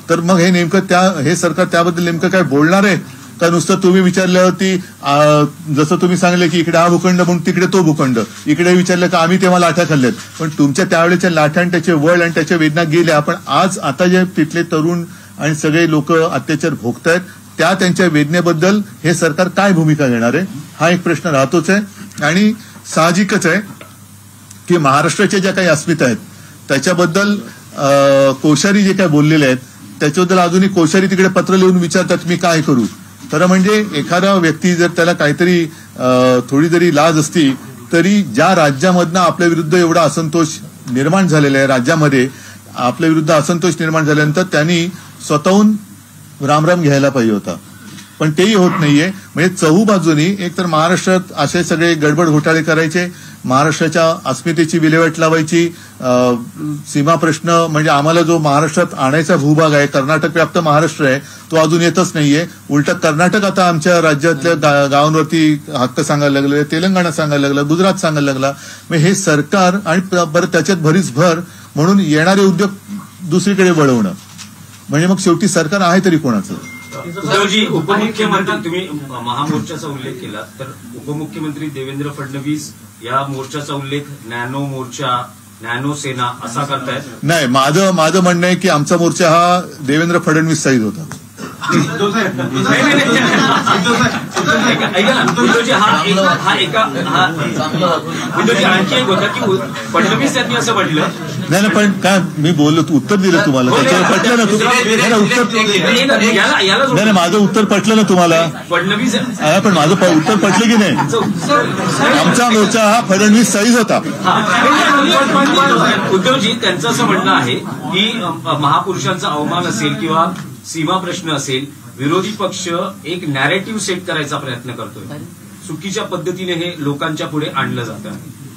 तर मग हे नेमकं हे सरकार त्याबद्दल नेमकं काय बोलणार आहे का नुसतं तुम्ही विचारल्यावरती जसं तुम्ही सांगले की इकडे हा भूखंड म्हणून तिकडे तो भूखंड, इकडे विचारलं का आम्ही तेव्हा लाठ्या खाल्ल्यात. पण तुमच्या त्यावेळेच्या लाठ्या आणि त्याचे वळ आणि त्याच्या वेदना गेल्या. पण आज आता जे तिथले तरुण आणि सगळे लोक अत्याचार भोगतायत त्या त्यांच्या वेदनेबद्दल हे सरकार काय भूमिका घेणार आहे हा एक प्रश्न राहतोच आहे. आणि साहजिकच आहे की महाराष्ट्राच्या ज्या काही अस्मिता आहेत त्याच्याबद्दल कोश्यारी जे काही बोललेले आहेत त्याच्याबद्दल अजूनही कोश्यारी तिकडे पत्र लिहून विचारतात मी काय करू. तर म्हणजे एखादा व्यक्ती जर त्याला काहीतरी थोडी जरी लाज असती तरी ज्या राज्यामधनं आपल्या विरुद्ध एवढा असंतोष निर्माण झालेला आहे, राज्यामध्ये आपल्या विरुद्ध असंतोष निर्माण झाल्यानंतर त्यांनी स्वतःहून रामराम घ्यायला पाहिजे होता. पण तेही होत नाहीये. म्हणजे चहू बाजूनी एक तर महाराष्ट्रात असे सगळे गडबड घोटाळे करायचे, महाराष्ट्राच्या अस्मितेची विल्हेवाट लावायची, सीमा प्रश्न म्हणजे आम्हाला जो महाराष्ट्रात आणायचा भूभाग आहे, कर्नाटक व्याप्त महाराष्ट्र आहे, तो अजून येतच नाहीये. उलट कर्नाटक आता आमच्या राज्यातल्या गावांवरती हक्क सांगायला लागले, तेलंगणा सांगायला लागला, गुजरात सांगायला लागला. मग हे सरकार आणि बरं त्याच्यात भरीच भर म्हणून येणारे उद्योग दुसरीकडे वळवणं म्हणजे मग शेवटी सरकार आहे तरी कोणाचं. उद्धवजी, उपमुख्यमंत्री, तुम्ही महामोर्चाचा उल्लेख केला तर उपमुख्यमंत्री देवेंद्र फडणवीस या मोर्चाचा उल्लेख नॅनो मोर्चा, नॅनो सेना असा करतायत. नाही, माझं म्हणणं आहे की आमचा मोर्चा हा देवेंद्र फडणवीस साईज होता. ऐका ना उद्धवजी, उद्धवजी आणखी एक होता की फडणवीस यांनी असं म्हटलं. नाही पण काय मी बोललो, उत्तर दिलं तुम्हाला, त्याच्यावर पटलं ना तुम्हाला उत्तर. नाही माझं उत्तर पटलं ना तुम्हाला. फडणवीस पण माझं उत्तर पटलं की नाही. आमचा मोर्चा हा फडणवीस साईज होता. उद्धवजी, त्यांचं असं म्हणणं आहे की महापुरुषांचा अवमान असेल किंवा सीमा प्रश्न असेल, विरोधी पक्ष एक नॅरेटिव्ह सेट करायचा प्रयत्न करतोय. चुकीच्या पद्धतीने हे लोकांच्या पुढे आणलं जातं.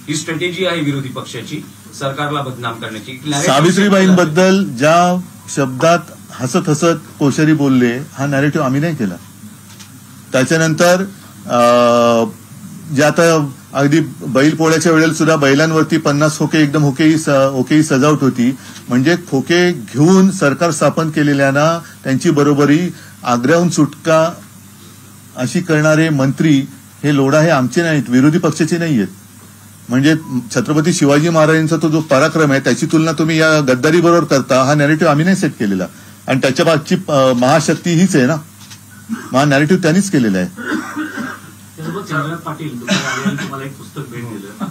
ही स्ट्रॅटेजी आहे विरोधी पक्षाची सरकारला बदनाम करण्याची. सावित्रीबाईंबद्दल ज्या शब्दात हसत हसत कोश्यारी बोलले हा नॅरेटिव्ह आम्ही नाही केला. त्याच्यानंतर जे आता अगदी बैल पोळ्याच्या वेळेला सुद्धा बैलांवरती 50 खोके एकदम होकेही सजावट होती. म्हणजे खोके घेऊन सरकार स्थापन केलेल्यांना त्यांची बरोबरी आग्र्याहून सुटका अशी करणारे मंत्री हे लोढा हे आमचे नाहीत, विरोधी पक्षाचे नाही आहेत. म्हणजे छत्रपती शिवाजी महाराजांचा तो जो पराक्रम आहे त्याची तुलना तुम्ही या गद्दारी बरोबर करता. हा नॅरेटिव्ह आम्ही नाही सेट केलेला आणि त्याच्या मागची महाशक्ती हीच आहे ना. हा नॅरेटिव्ह त्यांनीच केलेला आहे. चंद्रनाथ पाटील तुम्हाला एक पुस्तक भेट दिलं,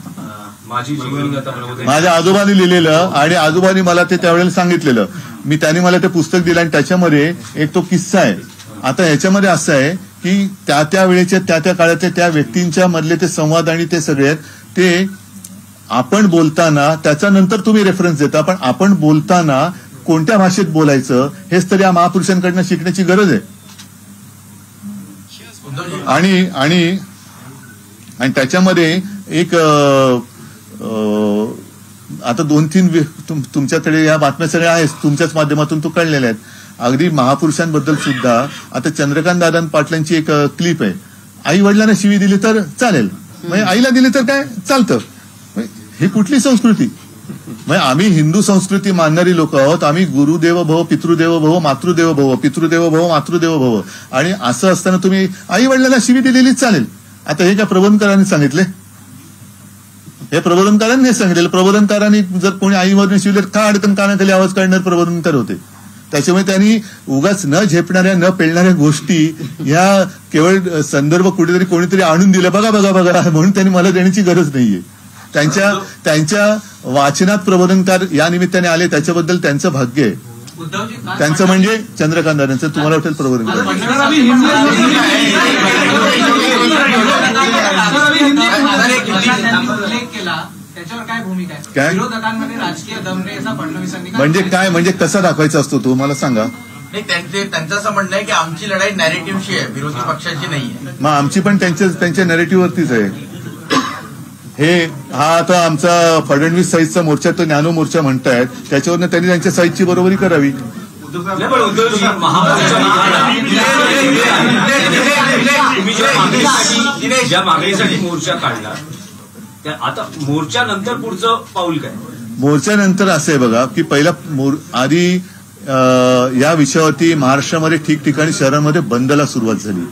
माझी जीवनगाथा, माझ्या आजोबांनी लिहिलेलं आणि आजोबांनी मला ते त्यावेळेला सांगितलेलं. मी त्यांनी मला ते पुस्तक दिलं आणि त्याच्यामध्ये एक तो किस्सा आहे. आता ह्याच्यामध्ये असं आहे की त्या वेळेच्या त्या काळातल्या त्या व्यक्तींच्या मधले ते संवाद आणि ते सगळे आहेत ते आपण बोलताना त्याच्यानंतर तुम्ही रेफरन्स देता, पण आपण बोलताना कोणत्या भाषेत बोलायचं हेच तर या महापुरुषांकडनं शिकण्याची गरज आहे. आणि त्याच्यामध्ये एक आता 2-3 तुमच्याकडे या बातम्या सगळ्या आहेत, तुमच्याच माध्यमातून तो कळलेल्या आहेत. अगदी महापुरुषांबद्दल सुद्धा आता चंद्रकांत दादा पाटलांची एक क्लिप आहे, आई वडिलांना शिवी दिली तर चालेल, म्हणजे आईला दिली तर काय चालतं. ही कुठली संस्कृती? म्हणजे आम्ही हिंदू संस्कृती मानणारी लोक आहोत. आम्ही गुरुदेव भव, पितृदेव भव, मातृदेव भव, पितृदेव भव, मातृदेव भव, आणि असं असताना तुम्ही आई वडिलांना शिवी दिलेलीच चालेल. आता हे काय प्रबोधनकारांनी सांगितले? हे प्रबोधनकारांनी हे सांगितलेलं. प्रबोधनकारांनी जर कोणी आईवरने शिवले का अडकन कानाखाली आवाज काढणार प्रबोधनकार होते. त्याच्यामुळे त्यांनी उगाच न झेपणाऱ्या न पेलणाऱ्या गोष्टी या केवळ संदर्भ कुठेतरी कोणीतरी आणून दिला, बघा बघा बघा म्हणून त्यांनी मला देण्याची गरज नाहीये. त्यांच्या वाचनात प्रबोधनकार या निमित्ताने आले, त्याच्याबद्दल त्यांचं भाग्य आहे. त्यांचं म्हणजे चंद्रकांत दादांचं. तुम्हाला वाटेल प्रबोधनकार त्याच्यावर काय भूमिका आहे? काय विरोधकांमध्ये राजकीय दमने असा फडणवीसांनी म्हणजे काय, म्हणजे कसा दाखवायचा असतो तो मला सांगा. नाही, त्यांचं असं म्हणणं आहे की आमची लढाई नॅरेटिव्हशी आहे, विरोधी पक्षाची नाहीये. मग आमची पण त्यांच्या नॅरेटिव्हवरतीच आहे. हा आता आमचा फडणवीस साईजचा मोर्चा तो ज्ञानो मोर्चा म्हणतायत, त्याच्यावरनं त्यांनी त्यांच्या साईजची बरोबरी करावी. ज्या मागणीसाठी मोर्चा काढला आता मोर्चानंतर पुढचं पाऊल काय? मोर्चानंतर असं आहे बघा की पहिला आधी या विषयावरती महाराष्ट्रामध्ये ठिकठिकाणी शहरांमध्ये बंदला सुरुवात झाली,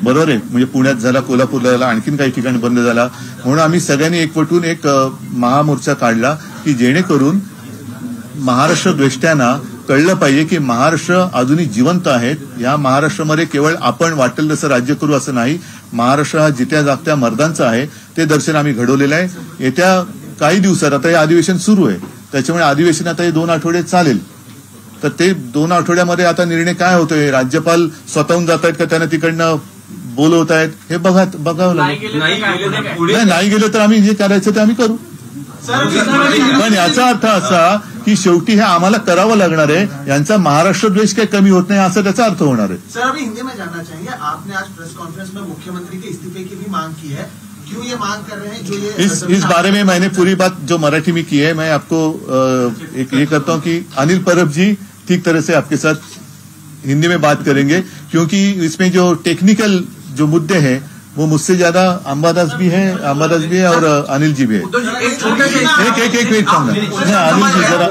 बरोबर आहे. म्हणजे पुण्यात झाला, कोल्हापूरला झाला, आणखीन काही ठिकाणी बंद झाला. म्हणून आम्ही सगळ्यांनी एकवटून एक महामोर्चा काढला की जेणेकरून महाराष्ट्र द्वेष्ट्यांना कळलं पाहिजे की महाराष्ट्र अजूनही जिवंत आहेत. या महाराष्ट्रामध्ये केवळ आपण वाटेल तसं राज्य करू असं नाही. महाराष्ट्र हा जित्या जागत्या मर्दांचा आहे, ते दर्शन आम्ही घडवलेलं आहे. येत्या काही दिवसात आता हे अधिवेशन सुरू आहे, त्याच्यामुळे अधिवेशन आता हे 2 आठवडे चालेल. तर ते 2 आठवड्यामध्ये आता निर्णय काय होतोय, राज्यपाल स्वतःहून जात आहेत का त्यांना तिकडनं बोलवत आहेत, हे बघावं लागेल. नाही गेलं तर आम्ही जे करायचं ते आम्ही करू. पण याचा अर्थ असा की शेवटी हे आम्हाला करावं लागणार आहे. यांचा महाराष्ट्र द्वेष काही कमी होत नाही असा त्याचा अर्थ होणार आहे. सर, अभी हिंदी में जानना चाहेंगे, आपने आज प्रेस कॉन्फ्रेंस में मुख्यमंत्री के इस्तीफे की भी मांग की है, क्यों ये मांग कर रहे हैं? जो ये इस बारे में मैंने पूरी बात जो मराठी में की है, मैं आपको एक ये करता हूं कि अनिल परब जी ठीक तरह से आपके साथ हिंदी में बात करेंगे, क्योंकि इसमें जो टेक्निकल जो मुद्दे हैं वो मुझसे ज्यादा अंबादास भी है और अनिल जी भी है. एक मिनट अनिल जी जरा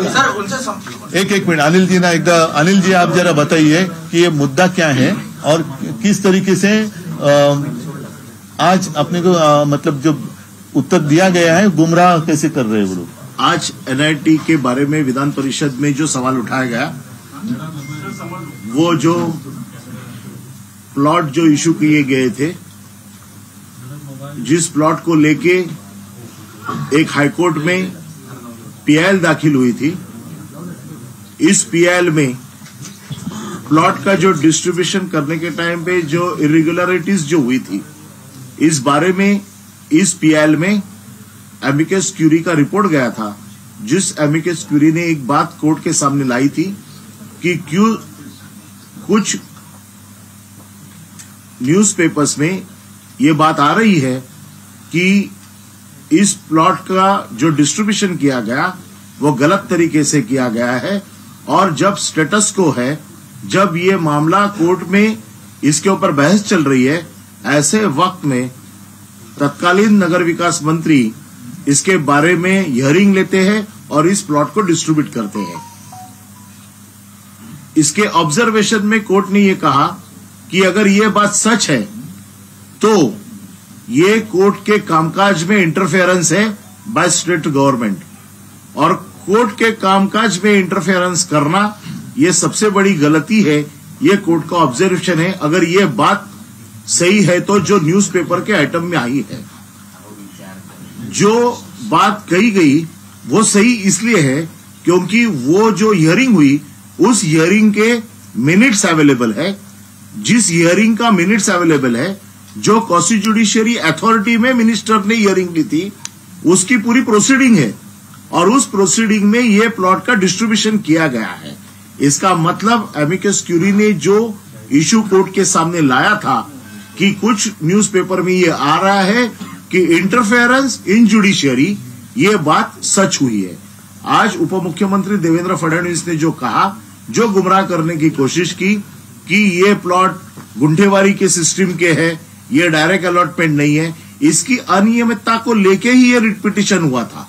एक मिनट अनिल जी ना एकदा. अनिल जी आप जरा बताइए कि ये मुद्दा क्या है और किस तरीके से आज अपने को मतलब जो उत्तर दिया गया है गुमराह कैसे कर रहे हैं वो लोग. आज एनआईटी के बारे में विधान परिषद में जो सवाल उठाया गया, वो जो प्लॉट जो इशू किए गए थे, जिस प्लॉट को लेके एक हाईकोर्ट में पीआईएल दाखिल हुई थी, इस पीआईएल में प्लॉट का जो डिस्ट्रीब्यूशन करने के टाइम पे जो इरेगुलरिटीज जो हुई थी, इस बारे में इस पीआईएल में एमिकस क्यूरी का रिपोर्ट गया था, जिस एमिकस क्यूरी ने एक बात कोर्ट के सामने लाई थी कि क्यों कुछ न्यूज़पेपर्स में ये बात आ रही है कि इस प्लॉट का जो डिस्ट्रीब्यूशन किया गया वो गलत तरीके से किया गया है, और जब स्टेटस को है, जब ये मामला कोर्ट में इसके ऊपर बहस चल रही है, ऐसे वक्त में तत्कालीन नगर विकास मंत्री इसके बारे में हियरिंग लेते हैं और इस प्लॉट को डिस्ट्रीब्यूट करते हैं. इसके ऑब्जर्वेशन में कोर्ट ने ये कहा कि अगर ये बात सच है तो ये कोर्ट के कामकाज में इंटरफेरेंस है बाय स्टेट गवर्नमेंट, और कोर्ट के कामकाज में इंटरफेरेंस करना ये सबसे बड़ी गलती है. ये कोर्ट का ऑब्जर्वेशन है. अगर ये बात सही है तो जो न्यूज़पेपर के आइटम में आई है, जो बात कही गई वो सही इसलिए है क्योंकि वो जो हियरिंग हुई उस हियरिंग के मिनट्स अवेलेबल है. जिस हियरिंग का मिनट्स अवेलेबल है, जो कॉन्स्टिट्यूशनरी अथॉरिटी में मिनिस्टर ने हियरिंग ली थी, उसकी पूरी प्रोसीडिंग है, और उस प्रोसीडिंग में ये प्लॉट का डिस्ट्रीब्यूशन किया गया है. इसका मतलब एमिकस क्यूरी ने जो इशू कोर्ट के सामने लाया था कि कुछ न्यूज़पेपर में ये आ रहा है कि इंटरफेरेंस इन जुडिशियरी ये बात सच हुई है। आज उप मुख्यमंत्री देवेंद्र फडणवीस ने जो कहा, जो गुमराह करने की कोशिश की कि ये प्लॉट गुंठेवारी के सिस्टम के है, ये डायरेक्ट अलॉटमेंट नहीं है, इसकी अनियमितता को लेके ही ये रिट पिटीशन हुआ था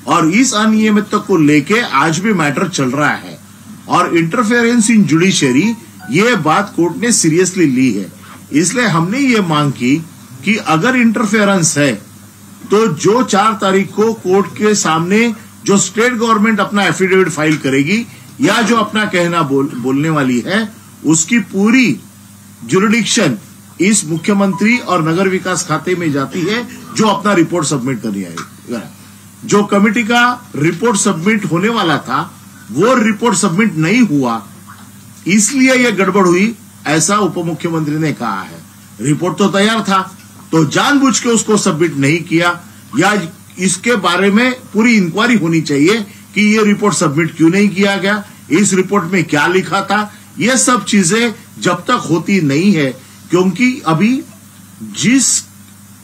और इस अनियमितता को लेके आज भी मैटर चल रहा है और इंटरफेरेंस इन जुडिशियरी ये बात कोर्ट ने सीरियसली ली है। इसलिए हमने ये मांग की कि अगर इंटरफेरेंस है तो जो 4 तारीख को कोर्ट के सामने जो स्टेट गवर्नमेंट अपना एफिडेविट फाइल करेगी या जो अपना कहना बोलने वाली है, उसकी पूरी जुरिडिक्शन इस मुख्यमंत्री और नगर विकास खाते में जाती है, जो अपना रिपोर्ट सबमिट करनी आएगी। जो कमेटी का रिपोर्ट सबमिट होने वाला था वो रिपोर्ट सबमिट नहीं हुआ, इसलिए यह गड़बड़ हुई, ऐसा उप मुख्यमंत्री ने कहा है। रिपोर्ट तो तैयार था, तो जानबूझ के उसको सबमिट नहीं किया, या इसके बारे में पूरी इंक्वायरी होनी चाहिए कि ये रिपोर्ट सबमिट क्यों नहीं किया गया, इस रिपोर्ट में क्या लिखा था। ये सब चीजें जब तक होती नहीं है, क्योंकि अभी जिस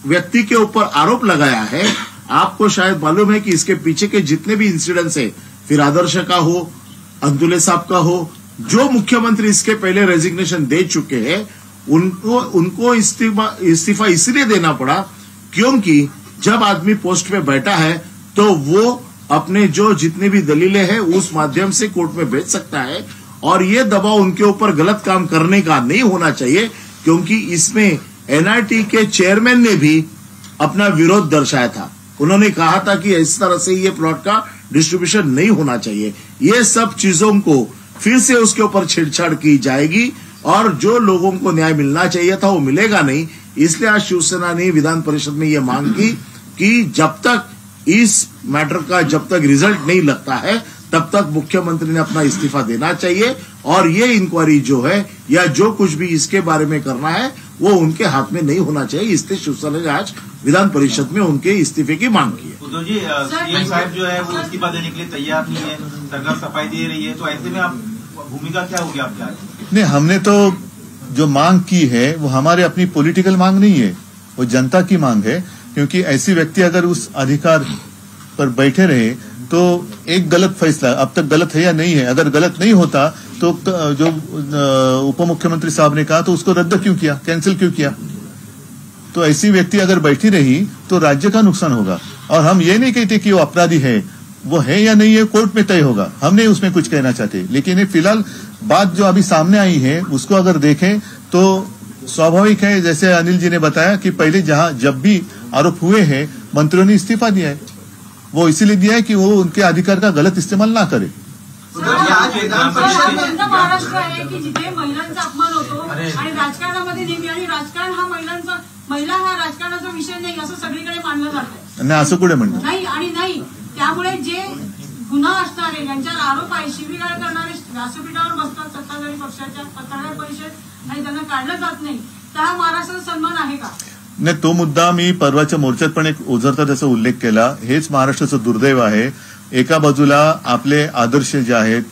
व्यक्ति के ऊपर आरोप लगाया है, आपको शायद मालूम है कि इसके पीछे के जितने भी इंसिडेंट्स है, फिर आदर्श का हो, अंतुले साहब का हो, जो मुख्यमंत्री इसके पहले रेजिग्नेशन दे चुके हैं, उनको इस्तीफा इसलिए देना पड़ा क्योंकि जब आदमी पोस्ट पे बैठा है तो वो अपने जो जितने भी दलीलें हैं उस माध्यम से कोर्ट में भेज सकता है और ये दबाव उनके ऊपर गलत काम करने का नहीं होना चाहिए, क्योंकि इसमें एनआईटी के चेयरमैन ने भी अपना विरोध दर्शाया था। उन्होंने कहा था कि इस तरह से ये प्लॉट का डिस्ट्रीब्यूशन नहीं होना चाहिए। ये सब चीजों को फिर से उसके ऊपर छेड़छाड़ की जाएगी और जो लोगों को न्याय मिलना चाहिए था वो मिलेगा नहीं। इसलिए आज शिवसेना ने विधान परिषद में ये मांग की कि जब तक इस मैटर का जब तक रिजल्ट नहीं लगता है तब तक मुख्यमंत्री ने अपना इस्तीफा देना चाहिए और ये इंक्वायरी जो है या जो कुछ भी इसके बारे में करना है वो उनके हाथ में नहीं होना चाहिए। इसलिए शिवसेना ने आज विधान परिषद में उनके इस्तीफे की मांग की है। उद्धव जी, सीएम साहब जो है वो इस्तीफा देने के लिए तैयार नहीं है, सरकार सफाई दे रही है, तो ऐसे में आप भूमिका क्या होगी आपकी आज? नहीं, हमने तो जो मांग की है वो हमारे अपनी पॉलिटिकल मांग नहीं है, वो जनता की मांग है। क्योंकि ऐसी व्यक्ति अगर उस अधिकार पर बैठे रहे तो एक गलत फैसला, अब तक गलत है या नहीं है, अगर गलत नहीं होता तो जो उप मुख्यमंत्री साहब ने कहा तो उसको रद्द क्यों किया, कैंसिल क्यों किया। तो ऐसी व्यक्ति अगर बैठी रही तो राज्य का नुकसान होगा। और हम ये नहीं कहते कि वो अपराधी है, वो है या नहीं है कोर्ट में तय होगा, हम नहीं उसमें कुछ कहना चाहते। लेकिन ये फिलहाल बात जो अभी सामने आई है उसको अगर देखें तो स्वाभाविक है, जैसे अनिल जी ने बताया कि पहले जब भी आरोप हुए हैं मंत्रियों ने इस्तीफा दिया है, वो इसीलिए दिया है कि वो उनके अधिकार का गलत इस्तेमाल ना करे। महाराष्ट्र आहे की जिथे महिलांचा अपमान होतो आणि राजकारणामध्ये नेहमी, आणि राजकारण हा महिला हा राजकारणाचा विषय नाही असं सगळीकडे मानलं जातं। नाही, असं कुठे म्हणणं नाही, आणि नाही त्यामुळे जे गुन्हा असणारे ज्यांच्यावर आरोप आहे, शिवीगाळ करणारे व्यासपीठावर बसतात सत्ताधारी पक्षाच्या पत्रकार परिषद आणि त्यांना काढलं जात नाही, तर हा महाराष्ट्राचा सन्मान आहे का? नाही, तो मुद्दा मी परवाच्या मोर्चात पण एक ओझरता त्याचा उल्लेख केला। हेच महाराष्ट्राचं दुर्दैव आहे। एका बाजूला आपले आदर्श जे आहेत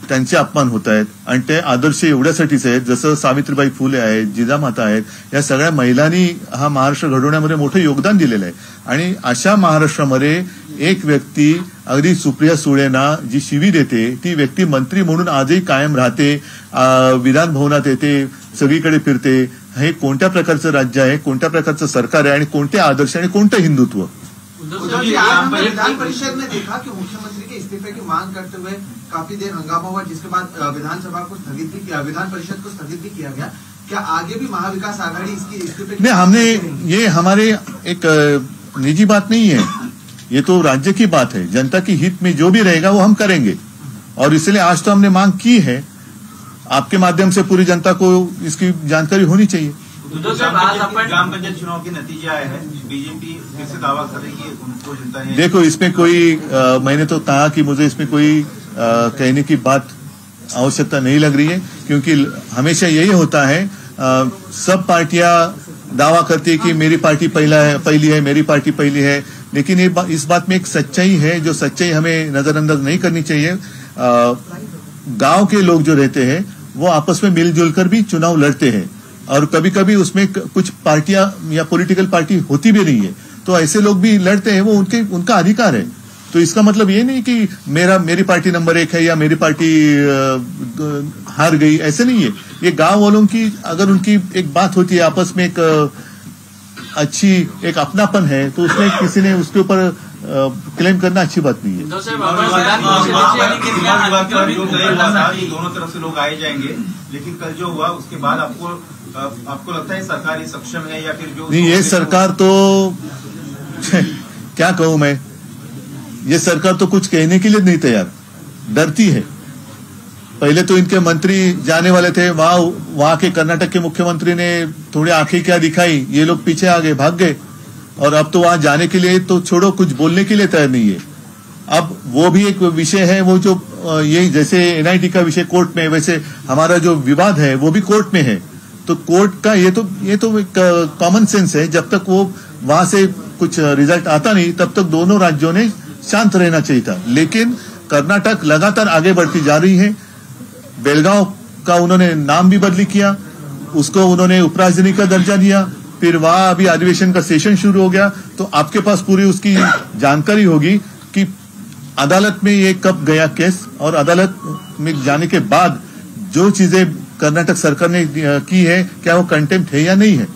त्यांचे अपमान होत आहेत आणि ते आदर्श एवढ्यासाठीच आहेत जसं सावित्रीबाई फुले आहेत, जिजामाता आहेत, या सगळ्या महिलांनी हा महाराष्ट्र घडवण्यामध्ये मोठं योगदान दिलेलं आहे। आणि अशा महाराष्ट्रामध्ये एक व्यक्ती अगदी सुप्रिया सुळेंना जी शिवी देते ती व्यक्ती मंत्री म्हणून आजही कायम राहते, विधान भवनात येते, सगळीकडे फिरते। हे कोणत्या प्रकारचं राज्य आहे, कोणत्या प्रकारचं सरकार आहे आणि कोणते आदर्श आणि कोणतं हिंदुत्व? उद्धव जी, आज हमने विधान परिषद में देखा कि मुख्यमंत्री के इस्तीफे की मांग करते हुए काफी देर हंगामा हुआ, जिसके बाद विधानसभा को स्थगित भी किया, विधान परिषद को स्थगित भी किया गया। क्या आगे भी महाविकास आघाड़ी इसकी इस्तीफे की? नहीं, हमने ये हमारे एक निजी बात नहीं है, ये तो राज्य की बात है। जनता की हित में जो भी रहेगा वो हम करेंगे और इसलिए आज तो हमने मांग की है। आपके माध्यम से पूरी जनता को इसकी जानकारी होनी चाहिए। ग्राम पंचायत चुनाव के नतीजे आए हैं, बीजेपी फिर से दावा कर रही है उनको जनता ने। देखो, इसमें कोई मैंने तो कहा कि मुझे इसमें कोई कहने की बात आवश्यकता नहीं लग रही है, क्योंकि हमेशा यही होता है, सब पार्टियां दावा करती है कि मेरी पार्टी पहली है, मेरी पार्टी पहली है। लेकिन इस बात में एक सच्चाई है, जो सच्चाई हमें नजरअंदाज नहीं करनी चाहिए। गांव के लोग जो रहते हैं वो आपस में मिलजुल कर भी चुनाव लड़ते हैं और कभी कभी उसमें कुछ पार्टियां या पॉलिटिकल पार्टी होती भी नहीं है, तो ऐसे लोग भी लड़ते हैं, वो उनका अधिकार है। तो इसका मतलब ये नहीं कि मेरी पार्टी नंबर 1 है या मेरी पार्टी हार गई, ऐसे नहीं है। ये गांव वालों की अगर उनकी एक बात होती है, आपस में एक अच्छी एक अपनापन है, तो उसमें किसी ने उसके ऊपर क्लेम करना अच्छी बात नहीं है। दोनों तरफ से लोग आए जाएंगे, लेकिन कल जो हुआ उसके बाद आपको लगता है सरकार ये सक्षम है या फिर जो नहीं, ये सरकार तो क्या कहूं मैं, ये सरकार तो कुछ कहने के लिए नहीं तैयार, डरती है। पहले तो इनके मंत्री जाने वाले थे, वहां के कर्नाटक के मुख्यमंत्री ने थोड़ी आंखें क्या दिखाई, ये लोग पीछे आ गए, भाग गए, और अब तो वहां जाने के लिए तो छोड़ो, कुछ बोलने के लिए तैयार नहीं है। अब वो भी एक विषय है, वो जो ये जैसे एनआईटी का विषय कोर्ट में, वैसे हमारा जो विवाद है वो भी कोर्ट में है। तो कोर्ट का ये तो एक कॉमन सेंस है, जब तक वो वहां से कुछ रिजल्ट आता नहीं तब तक दोनों राज्यों ने शांत रहना चाहिए था। लेकिन कर्नाटक लगातार आगे बढ़ती जा रही है। बेलगांव का उन्होंने नाम भी बदली किया, उसको उन्होंने उपराजधानी का दर्जा दिया, फिर वहां अभी अधिवेशन का सेशन शुरू हो गया। तो आपके पास पूरी उसकी जानकारी होगी कि अदालत में ये कब गया केस, और अदालत में जाने के बाद जो चीजें कर्नाटक सरकार ने की है, क्या वो कंटेम्प्ट है या नहीं है।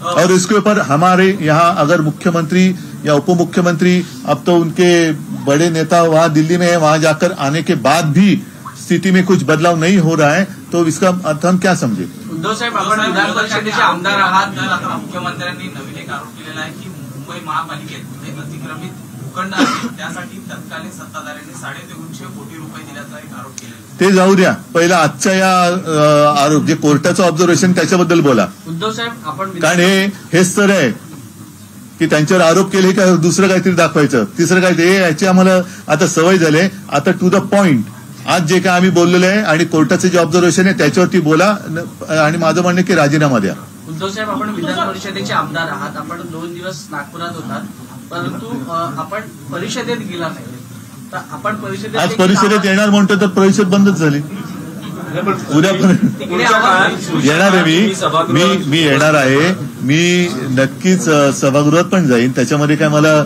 और इसके ऊपर हमारे यहाँ अगर मुख्यमंत्री या उप मुख्यमंत्री, अब तो उनके बड़े नेता वहां दिल्ली में है, वहां जाकर आने के बाद भी स्थिति में कुछ बदलाव नहीं हो रहा है, तो इसका अर्थ हम क्या समझे। उद्धव साहेब, आपण विधान परिषदेचे आमदार आहात, तर मुख्यमंत्र्यांनी नवीन एक आरोप केलेला आहे की मुंबई महापालिकेत एक अतिक्रमित भूखंड आहे, त्यासाठी तत्कालीन सत्ताधाऱ्यांनी 350 कोटी रुपये दिल्याचा एक आरोप केला। ते जाऊ द्या, पहिला आजच्या या आरोप जे कोर्टाचं ऑब्झर्वेशन त्याच्याबद्दल बोला। उद्धव साहेब, आपण कारण हेच तर आहे की त्यांच्यावर आरोप केले का दुसरं काहीतरी दाखवायचं, तिसरं काहीतरी, याची आम्हाला आता सवय झाली। आता टू द पॉइंट, आज जे काय आम्ही बोललेलो आहे आणि कोर्टाचे जे ऑब्झर्वेशन आहे त्याच्यावरती बोला, आणि माझं म्हणणं की राजीनामा द्या। उद्धव साहेब, आपण विधान परिषदेचे आमदार आहात, आपण 2 दिवस नागपुरात होतात, परंतु आपण परिषदेत गेला नाही, तर आपण परिषदेत आज परिषदेत येणार म्हणतो तर परिषद बंदच झाली। उद्या येणार आहे, मी येणार आहे, मी नक्कीच सभागृहात पण जाईन, त्याच्यामध्ये काय मला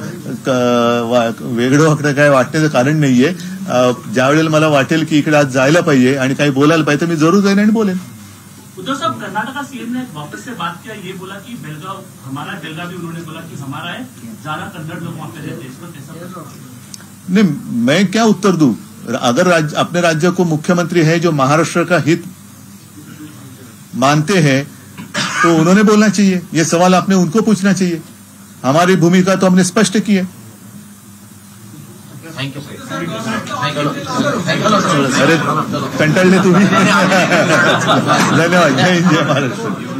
वेगळं वाटणं काय वाटण्याचं कारण नाहीये। ज्या वेळेला मला वाटेल की इकडे आज जायला पाहिजे आणि काही बोलायला पाहिजे तर मी जरूर जाईन आणि बोलेन। उद्धव साहब, कर्नाटक का सीएम ने वापस से बात किया, ये बोला कि बेलगांव हमारा, बेलगांव भी उन्होंने बोला कि हमारा है, ज्यादा कन्नड़ लोग वहां पे रहते हैं, इसको कैसा? नहीं, मैं क्या उत्तर दूं। अगर अपने राज्य को मुख्यमंत्री है जो महाराष्ट्र का हित मानते हैं तो उन्होंने बोलना चाहिए, ये सवाल आपने उनको पूछना चाहिए। हमारी भूमिका तो हमने स्पष्ट की है। थँक्यू अरे कंटाळले तुम्ही। धन्यवाद। जय हिंद, जय महाराष्ट्र।